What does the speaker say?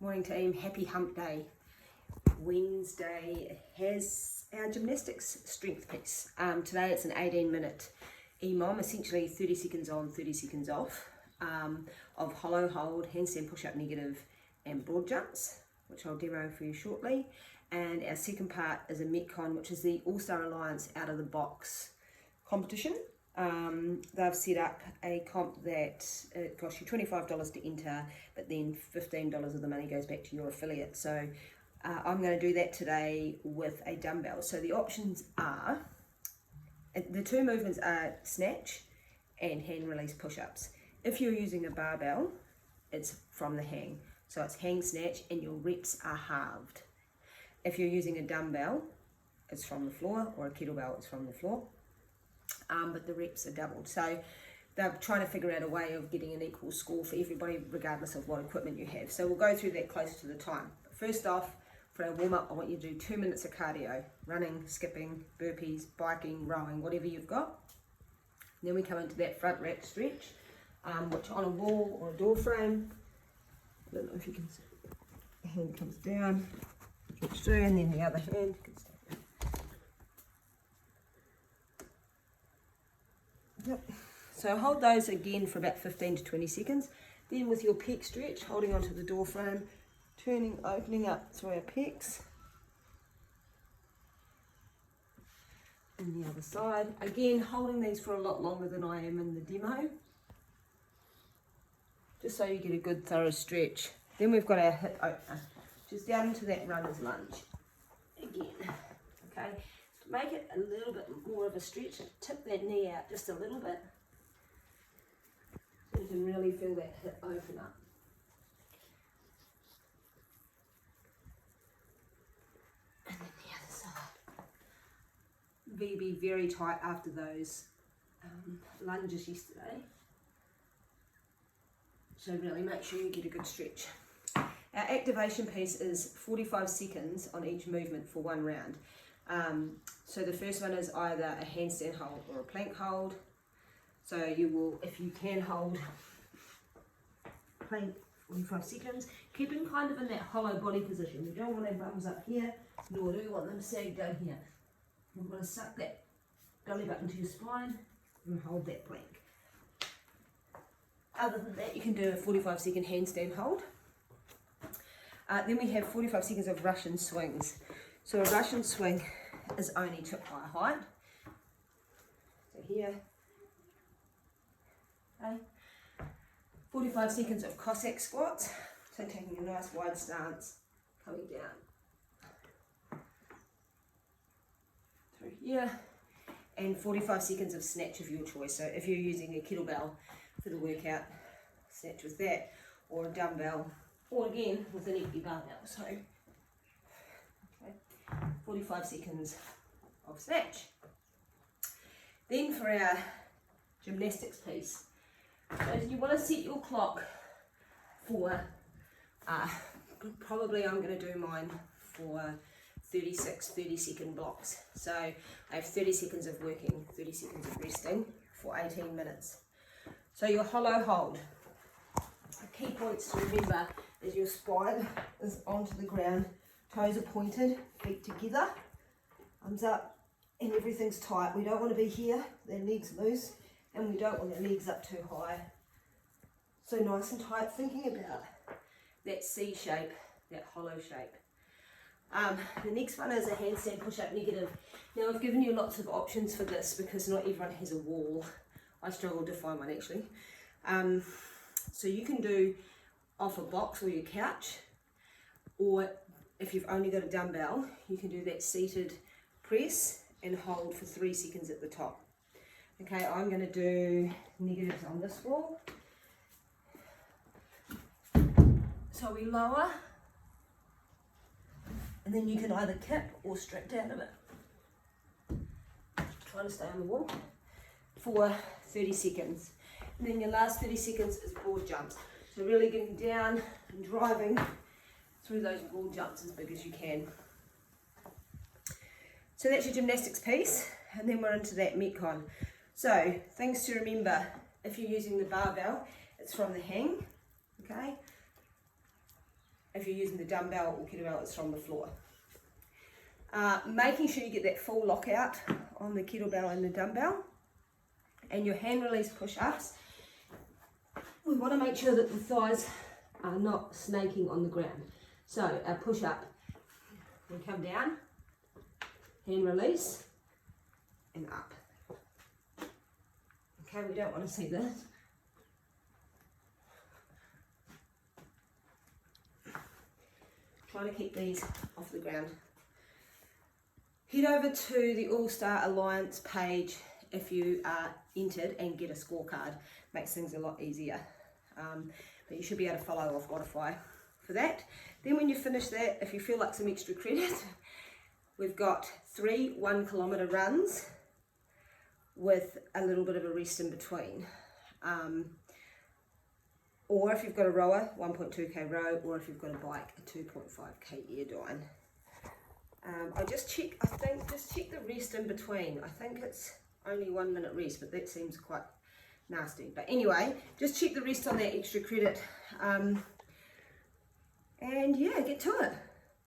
Morning team, happy hump day. Wednesday has our gymnastics strength piece. Today it's an 18-minute EMOM, essentially 30 seconds on, 30 seconds off, of hollow hold, handstand push-up negative and broad jumps, which I'll demo for you shortly. And our second part is a Metcon, which is the All-Star Alliance out of the box competition. They've set up a comp that it costs you $25 to enter, but then $15 of the money goes back to your affiliate. So I'm going to do that today with a dumbbell. So the options are, the two movements are snatch and hand release push-ups. If you're using a barbell, it's from the hang. So it's hang snatch and your reps are halved. If you're using a dumbbell, it's from the floor, or a kettlebell, it's from the floor. But the reps are doubled. So they're trying to figure out a way of getting an equal score for everybody, regardless of what equipment you have. So we'll go through that closer to the time. But first off, for our warm-up, I want you to do 2 minutes of cardio, running, skipping, burpees, biking, rowing, whatever you've got. And then we come into that front rack stretch, which on a wall or a door frame, I don't know if you can see, the hand comes down, stretch through, and then the other hand can stay. Yep. So hold those again for about 15 to 20 seconds. Then with your pec stretch, holding onto the door frame, turning, opening up through our pecs. And the other side. Again, holding these for a lot longer than I am in the demo. Just so you get a good thorough stretch. Then we've got our hip opener. Just down into that runner's lunge. Again. Okay. Make it a little bit more of a stretch, tip that knee out just a little bit, so you can really feel that hip open up. And then the other side. VB very tight after those lunges yesterday. So really make sure you get a good stretch. Our activation piece is 45 seconds on each movement for one round. So the first one is either a handstand hold or a plank hold. So you will, if you can hold plank 45 seconds, keeping kind of in that hollow body position. We don't want our bums up here, nor do we want them sag down here. We're going to suck that belly button to your spine and hold that plank. Other than that, you can do a 45-second handstand hold. Then we have 45 seconds of Russian swings. So a Russian swing is only tip high height. So here, okay. 45 seconds of Cossack squats. So taking a nice wide stance, coming down through here, and 45 seconds of snatch of your choice. So if you're using a kettlebell for the workout, snatch with that, or a dumbbell, or again with an empty barbell. So 45 seconds of snatch. Then for our gymnastics piece, so you want to set your clock for, probably I'm going to do mine for 30-second blocks. So I have 30 seconds of working, 30 seconds of resting for 18 minutes. So your hollow hold. The key points to remember is your spine is onto the ground, toes are pointed, feet together, arms up, and everything's tight. We don't want to be here, their legs loose, and we don't want their legs up too high. So nice and tight, thinking about that C shape, that hollow shape. The next one is a handstand push-up negative. Now I've given you lots of options for this because not everyone has a wall. I struggled to find one actually. So you can do off a box or your couch, or if you've only got a dumbbell, you can do that seated press and hold for 3 seconds at the top. Okay, I'm going to do negatives on this wall. So we lower, and then you can either kip or strip down a bit. Try to stay on the wall for 30 seconds. And then your last 30 seconds is broad jumps. So really getting down and driving through those broad jumps as big as you can. So that's your gymnastics piece, and then we're into that Metcon. So things to remember, if you're using the barbell, it's from the hang, okay? if you're using the dumbbell or kettlebell, it's from the floor. Making sure you get that full lockout on the kettlebell and the dumbbell. And your hand release push-ups, we want to make sure that the thighs are not snaking on the ground. So our push-up, we come down, hand release, and up. Okay, we don't want to see this. Trying to keep these off the ground. Head over to the All-Star Alliance page if you are entered and get a scorecard. Makes things a lot easier. But you should be able to follow off Spotify for that. Then when you finish that, if you feel like some extra credit, we've got 3 1-kilometre runs with a little bit of a rest in between. Or if you've got a rower, 1.2k row, or if you've got a bike, a 2.5k airdyne. I just check the rest in between. I think it's only 1 minute rest, but that seems quite nasty. But anyway, just check the rest on that extra credit. And yeah, get to it.